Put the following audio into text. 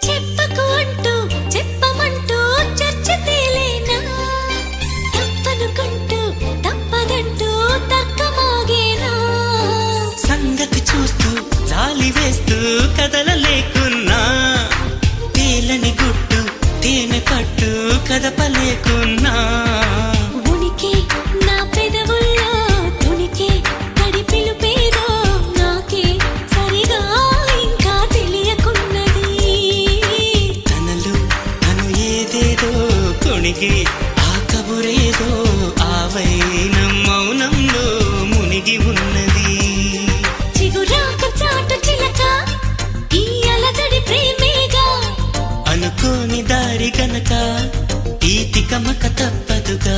చెప్పకు అంటూ చెప్పమంటూ చర్చ తేలేనా తప్పనుకుంటూ తప్పదంటూ తక్కమాగేనా సంగతి చూస్తూ జాలి వేస్తూ కదలలేకున్నా తేలని గుట్టు తేనె పట్టు కదపలేకున్నా ఉనికి నా పెదవుల్లో తునికి తడి పిలుపేదో నాకే సరిగా ఇంకా తెలియకున్నది తనలు తను ఏదేదో కొణిగి ఆ కబురేదో ఆ వైనం మౌనంలో మునిగి ఉన్నది చిగురాక చాటు చిలక ఈ అలజడి ప్రేమేగా అనుకోని దారి గనక ఈ తికమక తప్పదుగా